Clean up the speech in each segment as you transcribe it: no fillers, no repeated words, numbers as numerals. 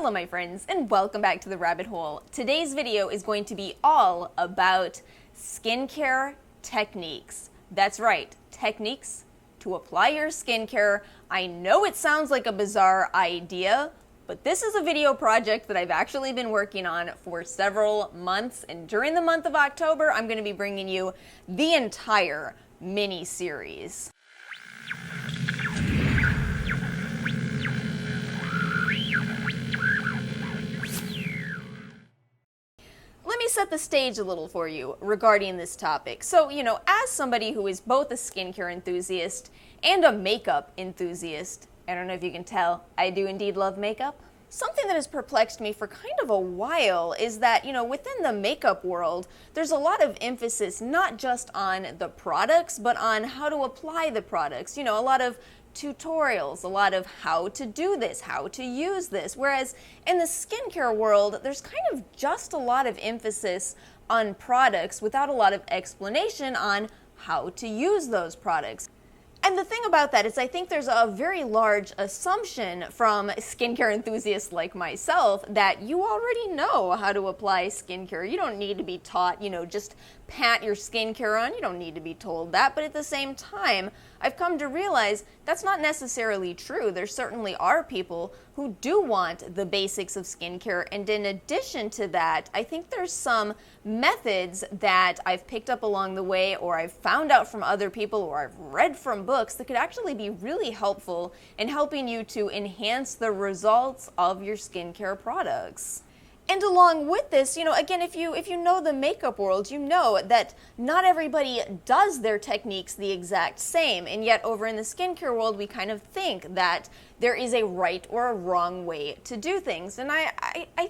Hello my friends, and welcome back to the rabbit hole. Today's video is going to be all about skincare techniques. That's right, techniques to apply your skincare. I know it sounds like a bizarre idea, but this is a video project that I've actually been working on for several months, and during the month of October, I'm going to be bringing you the entire mini-series. Let me set the stage a little for you regarding this topic. So, as somebody who is both a skincare enthusiast and a makeup enthusiast, I don't know if you can tell, I do indeed love makeup. Something that has perplexed me for kind of a while is that, within the makeup world, there's a lot of emphasis not just on the products, but on how to apply the products. A lot of tutorials, a lot of how to do this, how to use this. Whereas in the skincare world, there's kind of just a lot of emphasis on products without a lot of explanation on how to use those products. And the thing about that is I think there's a very large assumption from skincare enthusiasts like myself that you already know how to apply skincare. You don't need to be taught, just pat your skincare on. You don't need to be told that. But at the same time, I've come to realize that's not necessarily true. There certainly are people who do want the basics of skincare. And in addition to that, I think there's some methods that I've picked up along the way, or I've found out from other people, or I've read from books that could actually be really helpful in helping you to enhance the results of your skincare products. And along with this, again, if you know the makeup world, you know that not everybody does their techniques the exact same. And yet over in the skincare world, we kind of think that there is a right or a wrong way to do things. And I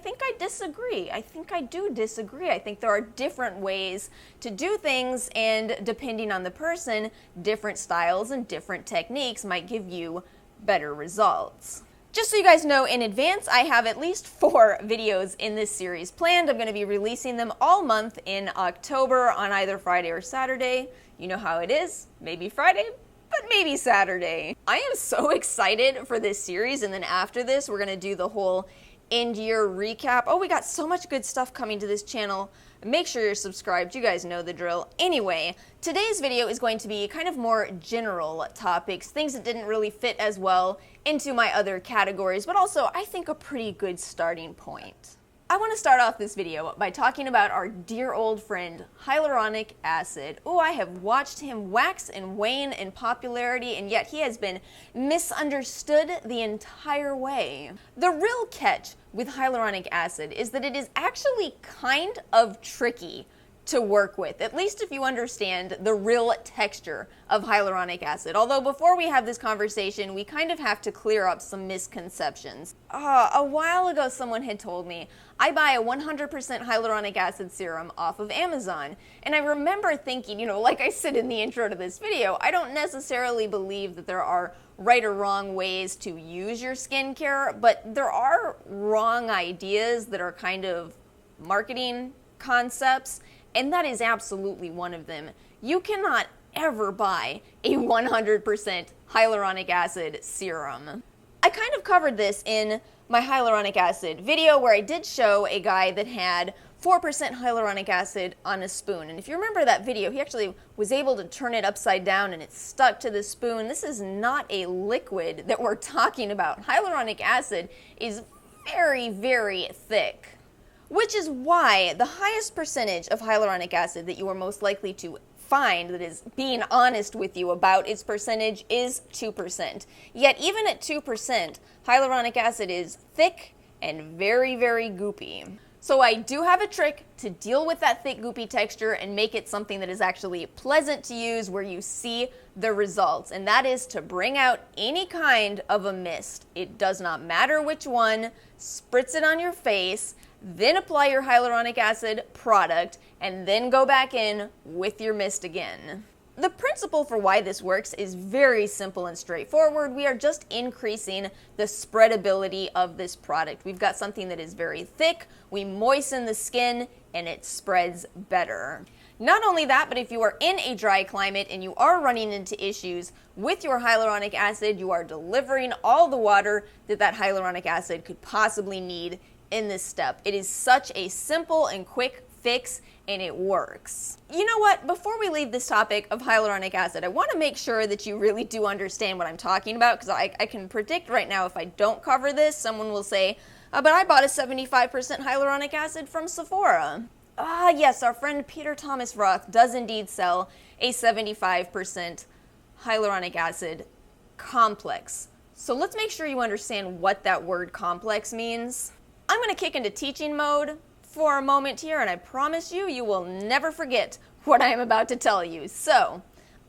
think I disagree. I think I do disagree. I think there are different ways to do things, and depending on the person, different styles and different techniques might give you better results. Just so you guys know in advance, I have at least 4 videos in this series planned. I'm going to be releasing them all month in October on either Friday or Saturday. You know how it is. Maybe Friday, but maybe Saturday. I am so excited for this series, and then after this, we're going to do the whole end-year recap. Oh, we got so much good stuff coming to this channel. Make sure you're subscribed. You guys know the drill. Anyway, today's video is going to be kind of more general topics, things that didn't really fit as well into my other categories, but also I think a pretty good starting point. I want to start off this video by talking about our dear old friend, hyaluronic acid. Oh, I have watched him wax and wane in popularity, and yet he has been misunderstood the entire way. The real catch with hyaluronic acid is that it is actually kind of tricky to work with, at least if you understand the real texture of hyaluronic acid. Although before we have this conversation, we kind of have to clear up some misconceptions. A while ago, someone had told me, I buy a 100% hyaluronic acid serum off of Amazon. And I remember thinking, like I said in the intro to this video, I don't necessarily believe that there are right or wrong ways to use your skincare, but there are wrong ideas that are kind of marketing concepts. And that is absolutely one of them. You cannot ever buy a 100% hyaluronic acid serum. I kind of covered this in my hyaluronic acid video where I did show a guy that had 4% hyaluronic acid on a spoon. And if you remember that video, he actually was able to turn it upside down and it stuck to the spoon. This is not a liquid that we're talking about. Hyaluronic acid is very, very thick. Which is why the highest percentage of hyaluronic acid that you are most likely to find that is being honest with you about its percentage is 2%. Yet even at 2%, hyaluronic acid is thick and very, very goopy. So I do have a trick to deal with that thick goopy texture and make it something that is actually pleasant to use where you see the results, and that is to bring out any kind of a mist. It does not matter which one, spritz it on your face, then apply your hyaluronic acid product, and then go back in with your mist again. The principle for why this works is very simple and straightforward. We are just increasing the spreadability of this product. We've got something that is very thick, we moisten the skin, and it spreads better. Not only that, but if you are in a dry climate and you are running into issues with your hyaluronic acid, you are delivering all the water that that hyaluronic acid could possibly need in this step. It is such a simple and quick fix, and it works. You know what? Before we leave this topic of hyaluronic acid, I want to make sure that you really do understand what I'm talking about, because I can predict right now if I don't cover this, someone will say, but I bought a 75% hyaluronic acid from Sephora. Yes, our friend Peter Thomas Roth does indeed sell a 75% hyaluronic acid complex. So let's make sure you understand what that word complex means. I'm going to kick into teaching mode for a moment here, and I promise you, you will never forget what I am about to tell you. So,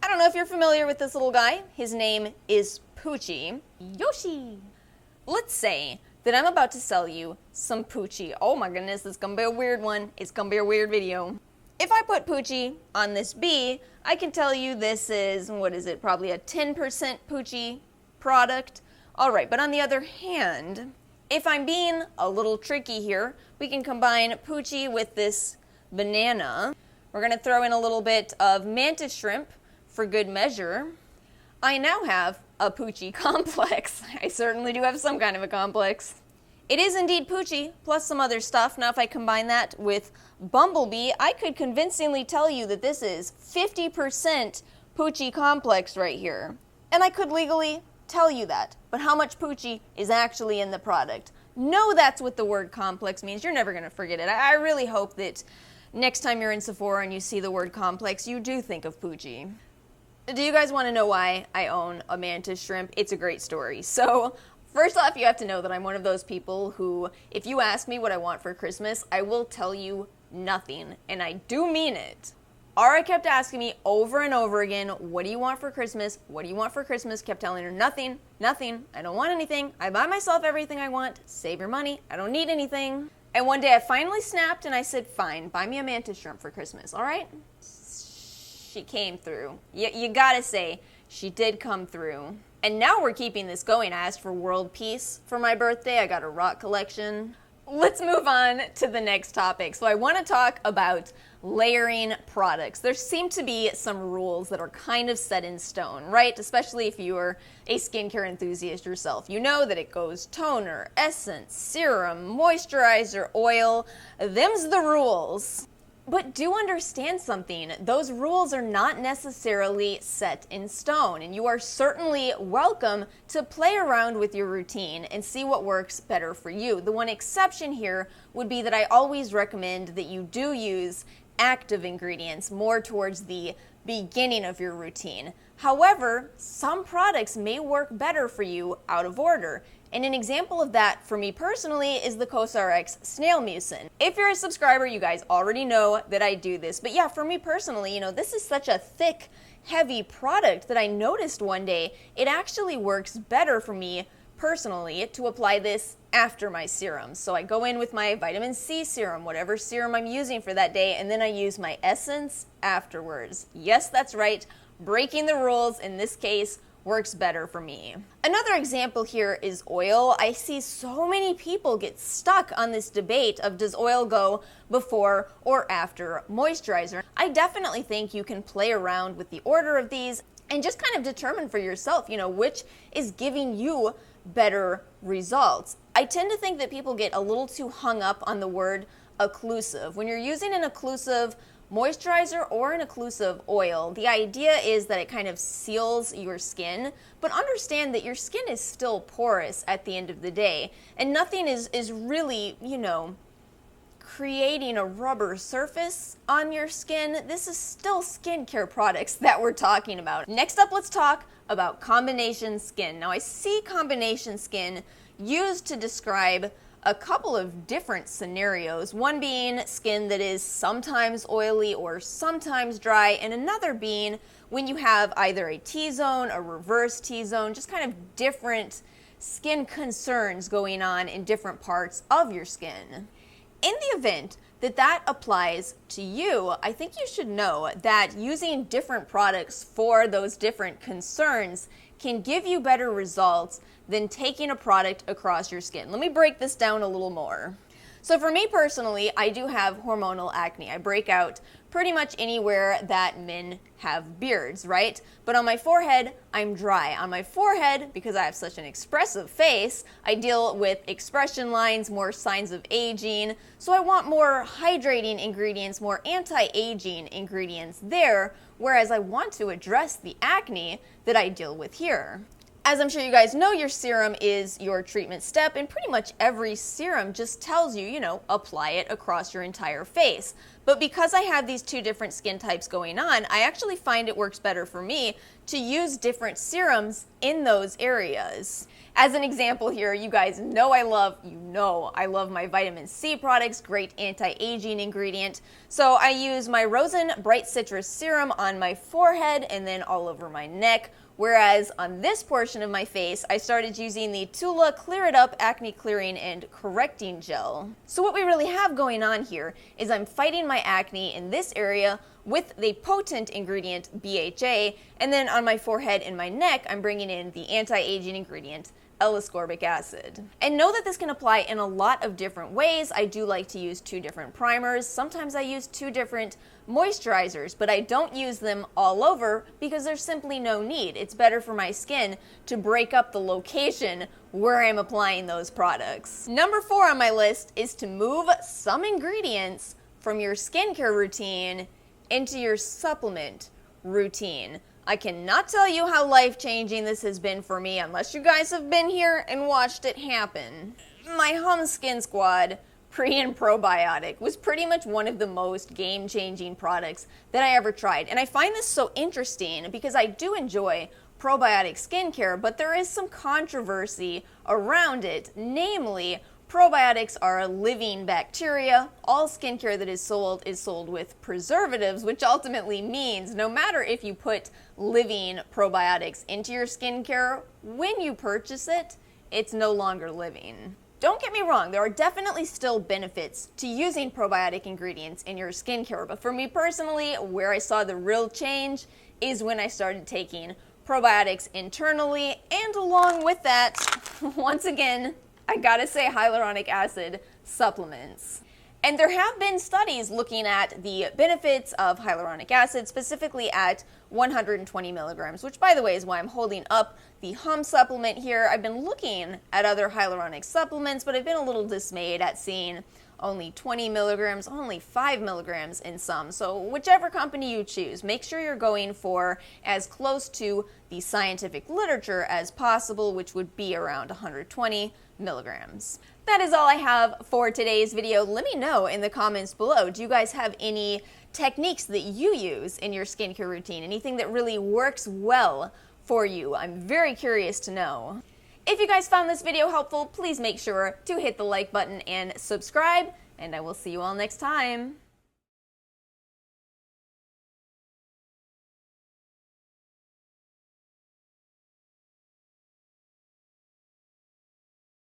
I don't know if you're familiar with this little guy. His name is Poochie. Yoshi! Let's say that I'm about to sell you some Poochie. Oh my goodness, it's gonna be a weird one. It's gonna be a weird video. If I put Poochie on this B, I can tell you this is, probably a 10% Poochie product. Alright, but on the other hand, if I'm being a little tricky here, we can combine Poochie with this banana. We're gonna throw in a little bit of mantis shrimp for good measure. I now have a Poochie complex. I certainly do have some kind of a complex. It is indeed Poochie, plus some other stuff. Now if I combine that with Bumblebee, I could convincingly tell you that this is 50% Poochie complex right here. And I could legally tell you that. But how much Poochie is actually in the product? No, that's what the word complex means. You're never going to forget it. I really hope that next time you're in Sephora and you see the word complex, you do think of Poochie. Do you guys want to know why I own a mantis shrimp? It's a great story. So, first off, you have to know that I'm one of those people who, if you ask me what I want for Christmas, I will tell you nothing. And I do mean it. Ara kept asking me over and over again, what do you want for Christmas? What do you want for Christmas? Kept telling her, nothing, nothing. I don't want anything. I buy myself everything I want. Save your money. I don't need anything. And one day I finally snapped and I said, fine, buy me a mantis shrimp for Christmas, all right? She came through. You gotta say, she did come through. And now we're keeping this going. I asked for world peace for my birthday. I got a rock collection. Let's move on to the next topic. So I want to talk about layering products. There seem to be some rules that are kind of set in stone, right? Especially if you're a skincare enthusiast yourself. You know that it goes toner, essence, serum, moisturizer, oil. Them's the rules. But do understand something, those rules are not necessarily set in stone, and you are certainly welcome to play around with your routine and see what works better for you. The one exception here would be that I always recommend that you do use active ingredients more towards the beginning of your routine. However, some products may work better for you out of order. And an example of that for me personally is the CosRX Snail Mucin. If you're a subscriber, you guys already know that I do this. But yeah, for me personally, this is such a thick, heavy product that I noticed one day it actually works better for me personally to apply this after my serum. So I go in with my vitamin C serum, whatever serum I'm using for that day, and then I use my essence afterwards. Yes, that's right. Breaking the rules in this case works better for me. Another example here is oil. I see so many people get stuck on this debate of does oil go before or after moisturizer. I definitely think you can play around with the order of these and just kind of determine for yourself, which is giving you better results. I tend to think that people get a little too hung up on the word occlusive. When you're using an occlusive moisturizer or an occlusive oil, the idea is that it kind of seals your skin, but understand that your skin is still porous at the end of the day, and nothing is really, creating a rubber surface on your skin. This is still skincare products that we're talking about. Next up, let's talk about combination skin. Now, I see combination skin used to describe a couple of different scenarios, one being skin that is sometimes oily or sometimes dry, and another being when you have either a T-zone, a reverse T-zone, just kind of different skin concerns going on in different parts of your skin. In the event that that applies to you, I think you should know that using different products for those different concerns can give you better results than taking a product across your skin. Let me break this down a little more. So for me personally, I do have hormonal acne. I break out pretty much anywhere that men have beards, right? But on my forehead, I'm dry. On my forehead, because I have such an expressive face, I deal with expression lines, more signs of aging. So I want more hydrating ingredients, more anti-aging ingredients there, whereas I want to address the acne that I deal with here. As I'm sure you guys know, your serum is your treatment step, and pretty much every serum just tells you, apply it across your entire face. But because I have these two different skin types going on, I actually find it works better for me to use different serums in those areas. As an example here, you guys know I love my vitamin C products, great anti-aging ingredient. So I use my Rosen Bright Citrus Serum on my forehead and then all over my neck. Whereas on this portion of my face, I started using the Tula Clear It Up Acne Clearing and Correcting Gel. So what we really have going on here is I'm fighting my acne in this area with the potent ingredient BHA, and then on my forehead and my neck, I'm bringing in the anti-aging ingredient L-ascorbic acid. And know that this can apply in a lot of different ways. I do like to use 2 different primers. Sometimes I use 2 different moisturizers, but I don't use them all over because there's simply no need. It's better for my skin to break up the location where I'm applying those products. Number 4 on my list is to move some ingredients from your skincare routine into your supplement routine. I cannot tell you how life-changing this has been for me unless you guys have been here and watched it happen. My Hum Skin Squad pre and probiotic was pretty much one of the most game-changing products that I ever tried. And I find this so interesting because I do enjoy probiotic skincare, but there is some controversy around it. Namely, probiotics are living bacteria. All skincare that is sold with preservatives, which ultimately means no matter if you put living probiotics into your skincare, when you purchase it, it's no longer living. Don't get me wrong, there are definitely still benefits to using probiotic ingredients in your skincare, but for me personally, where I saw the real change is when I started taking probiotics internally, and along with that, once again, I gotta say hyaluronic acid supplements. And there have been studies looking at the benefits of hyaluronic acid, specifically at 120 milligrams, which by the way is why I'm holding up the Hum supplement here. I've been looking at other hyaluronic supplements, but I've been a little dismayed at seeing only 20 milligrams, only 5 milligrams in some. So whichever company you choose, make sure you're going for as close to the scientific literature as possible, which would be around 120 milligrams. That is all I have for today's video. Let me know in the comments below, do you guys have any techniques that you use in your skincare routine? Anything that really works well for you? I'm very curious to know. If you guys found this video helpful, please make sure to hit the like button and subscribe, and I will see you all next time.